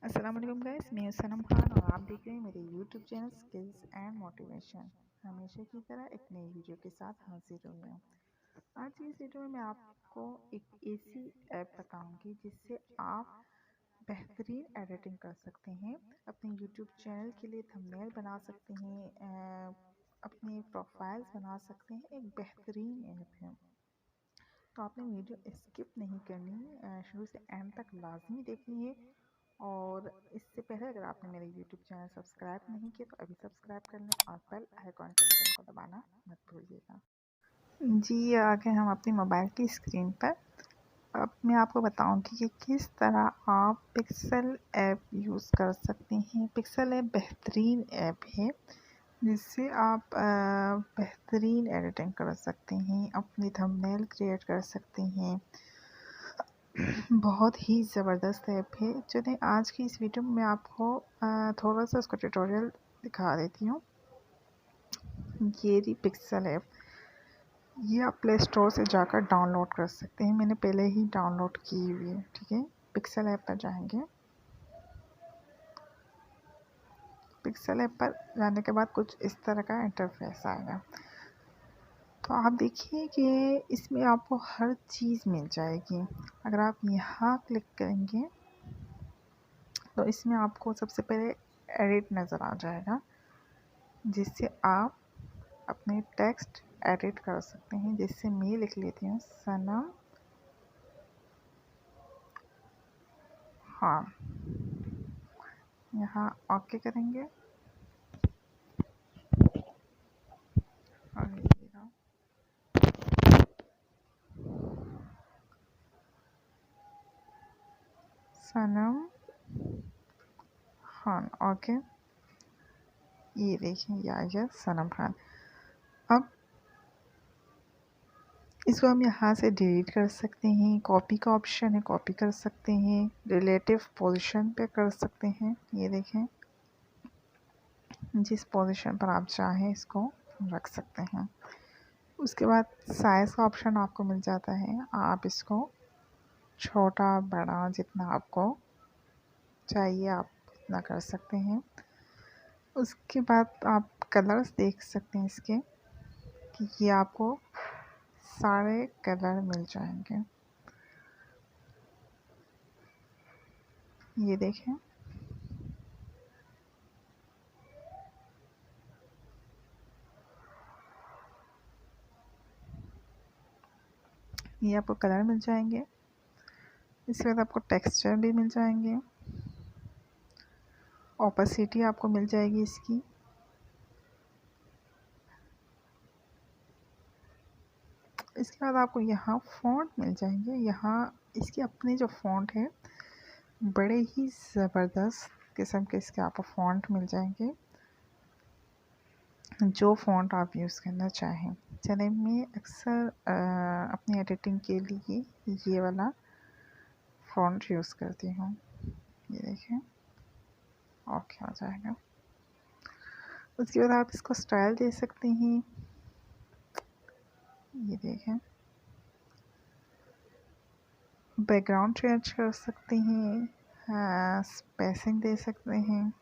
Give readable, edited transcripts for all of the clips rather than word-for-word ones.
अस्सलाम वालेकुम गाइस, मैं सनम खान और आप देख रहे हैं मेरे YouTube channel skills and motivation. हमेशा की तरह एक नई वीडियो के साथ हाजिर हुई हूँ। आज की इस वीडियो में मैं आपको एक ऐसी ऐप बताऊंगी जिससे आप बेहतरीन एडिटिंग कर सकते हैं, अपने यूट्यूब चैनल के लिए थंबनेल बना सकते हैं, अपने प्रोफाइल्स बना सकते हैं। एक बेहतरीन ऐप है, तो आपने वीडियो स्किप नहीं करनी, शुरू से एंड तक लाजमी देखनी है। और इससे पहले अगर आपने मेरे YouTube चैनल सब्सक्राइब नहीं किया तो अभी सब्सक्राइब कर लें और बेल आइकॉन के बटन को दबाना मत भूलिएगा। जी, आ गए हम अपनी मोबाइल की स्क्रीन पर। अब मैं आपको बताऊंगी कि किस तरह आप पिक्सल ऐप यूज़ कर सकते हैं। पिक्सल ऐप बेहतरीन ऐप है जिससे आप बेहतरीन एडिटिंग कर सकते हैं, अपनी थंबनेल क्रिएट कर सकते हैं। बहुत ही ज़बरदस्त ऐप है। चलिए आज की इस वीडियो में मैं आपको थोड़ा सा उसका ट्यूटोरियल दिखा देती हूँ। ये रही पिक्सल ऐप, ये आप प्ले स्टोर से जाकर डाउनलोड कर सकते हैं। मैंने पहले ही डाउनलोड की हुई है, ठीक है। पिक्सल ऐप पर जाएंगे। पिक्सल ऐप पर जाने के बाद कुछ इस तरह का इंटरफेस आएगा। तो आप देखिए कि इसमें आपको हर चीज़ मिल जाएगी। अगर आप यहाँ क्लिक करेंगे तो इसमें आपको सबसे पहले एडिट नज़र आ जाएगा, जिससे आप अपने टेक्स्ट एडिट कर सकते हैं। जिससे मैं लिख लेती हूँ सनम, हाँ, यहाँ ओके करेंगे और सनम खान, ओके। ये देखिए, ये आ गया सनम खान। अब इसको हम यहाँ से डिलीट कर सकते हैं। कॉपी का ऑप्शन है, कॉपी कर सकते हैं। रिलेटिव पोजीशन पे कर सकते हैं। ये देखें, जिस पोजीशन पर आप चाहें इसको रख सकते हैं। उसके बाद साइज़ का ऑप्शन आपको मिल जाता है। आप इसको छोटा बड़ा जितना आपको चाहिए आप इतना कर सकते हैं। उसके बाद आप कलर्स देख सकते हैं इसके, कि ये आपको सारे कलर मिल जाएंगे। ये देखें, ये आपको कलर मिल जाएंगे। इसके बाद आपको टेक्सचर भी मिल जाएंगे। ओपेसिटी आपको मिल जाएगी इसकी। इसके बाद आपको यहाँ फ़ॉन्ट मिल जाएंगे। यहाँ इसके अपने जो फ़ॉन्ट है, बड़े ही ज़बरदस्त किस्म के इसके आपको फ़ॉन्ट मिल जाएंगे, जो फ़ॉन्ट आप यूज़ करना चाहें। चलिए, मैं अक्सर अपनी एडिटिंग के लिए ये वाला फ़ॉन्ट यूज़ करती हूँ। ये देखें, ओके हो जाएगा। उसके बाद आप इसको स्टाइल दे सकते हैं। ये देखें, बैकग्राउंड चेंज कर सकते हैं, स्पेसिंग दे सकते हैं।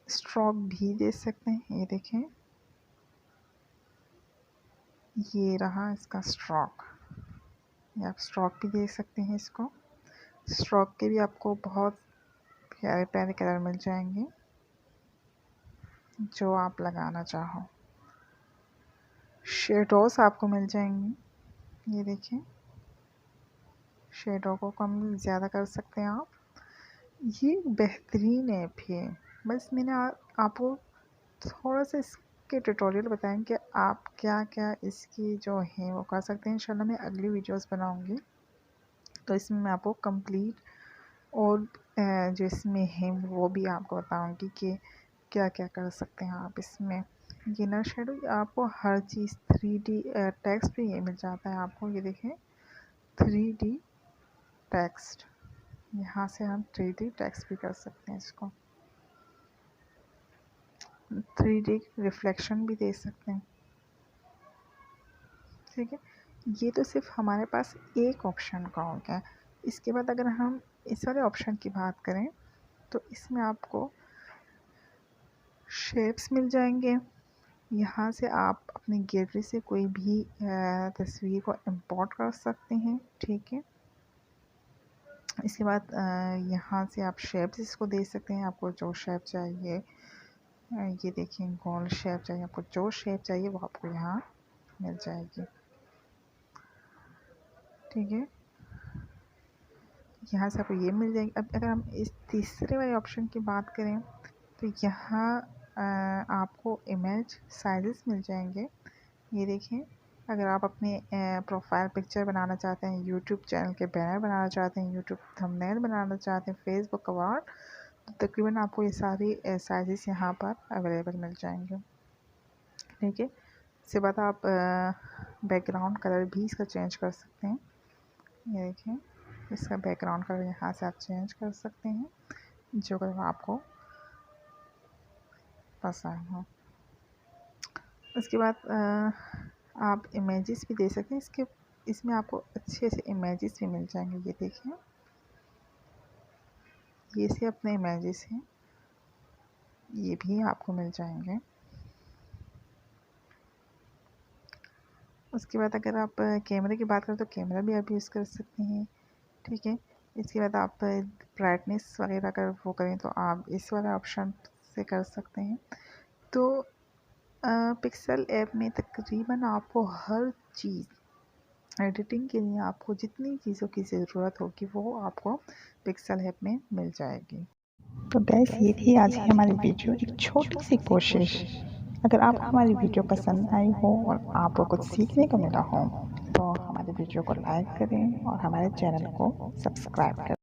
स्ट्रोक भी दे सकते हैं। ये देखें, ये रहा इसका स्ट्रोक। ये आप स्ट्रोक भी दे सकते हैं इसको। स्ट्रोक के भी आपको बहुत प्यारे प्यारे कलर मिल जाएंगे, जो आप लगाना चाहो। शेडोज आपको मिल जाएंगी। ये देखिए, शेडो को कम ज़्यादा कर सकते हैं आप। ये बेहतरीन ऐप है। बस मैंने आपको थोड़ा सा इसके ट्यूटोरियल बताएं कि आप क्या क्या इसकी जो है वो कर सकते हैं। इंशाल्लाह मैं अगली वीडियोस बनाऊंगी, तो इसमें मैं आपको कंप्लीट और जो इसमें है वो भी आपको बताऊंगी कि क्या क्या कर सकते हैं आप इसमें। ये ना शेडो आपको हर चीज़ 3D टेक्स्ट भी ये मिल जाता है आपको। ये देखें, 3D टेक्स्ट, यहाँ से हम 3D टेक्स्ट भी कर सकते हैं। इसको 3D रिफ्लेक्शन भी दे सकते हैं, ठीक है। ये तो सिर्फ हमारे पास एक ऑप्शन का हो गया। इसके बाद अगर हम इस वाले ऑप्शन की बात करें तो इसमें आपको शेप्स मिल जाएंगे। यहाँ से आप अपनी गैलरी से कोई भी तस्वीर को इंपोर्ट कर सकते हैं, ठीक है। इसके बाद यहाँ से आप शेप्स इसको दे सकते हैं, आपको जो शेप चाहिए। ये देखिए गोल शेप चाहिए, आपको जो शेप चाहिए वो आपको यहाँ मिल जाएगी, ठीक है। यहाँ से आपको ये मिल जाएगी। अब अगर हम इस तीसरे वाले ऑप्शन की बात करें तो यहाँ आपको इमेज साइजेस मिल जाएंगे। ये देखिए, अगर आप अपने प्रोफाइल पिक्चर बनाना चाहते हैं, यूट्यूब चैनल के बैनर बनाना चाहते हैं, यूट्यूब थंबनेल बनाना चाहते हैं, फेसबुक कवर, तो तकरीबन आपको ये सारी साइजेस यहाँ पर अवेलेबल मिल जाएंगे, ठीक है। इसके बाद आप बैकग्राउंड कलर भी इसका चेंज कर सकते हैं। ये देखिए, इसका बैकग्राउंड कलर यहाँ से आप चेंज कर सकते हैं जो कलर आपको पसंद हो। उसके बाद आप इमेजेस भी दे सकते हैं। इसमें आपको अच्छे से इमेजेस भी मिल जाएंगे। ये देखिए, ये से अपने इमेजेस हैं, ये भी आपको मिल जाएंगे। उसके बाद अगर आप कैमरे की बात करें तो कैमरा भी आप यूज़ कर सकते हैं, ठीक है। इसके बाद आप ब्राइटनेस वगैरह अगर वो करें तो आप इस वाला ऑप्शन से कर सकते हैं। तो पिक्सल ऐप में तकरीबन आपको हर चीज़ एडिटिंग के लिए आपको जितनी चीज़ों की ज़रूरत होगी वो आपको पिक्सल ऐप में मिल जाएगी। तो गैस, ये थी आज की हमारी वीडियो, एक छोटी सी कोशिश। अगर आपको हमारी वीडियो पसंद आई हो और आपको कुछ सीखने को मिला हो तो हमारी वीडियो को लाइक करें और हमारे चैनल को सब्सक्राइब करें।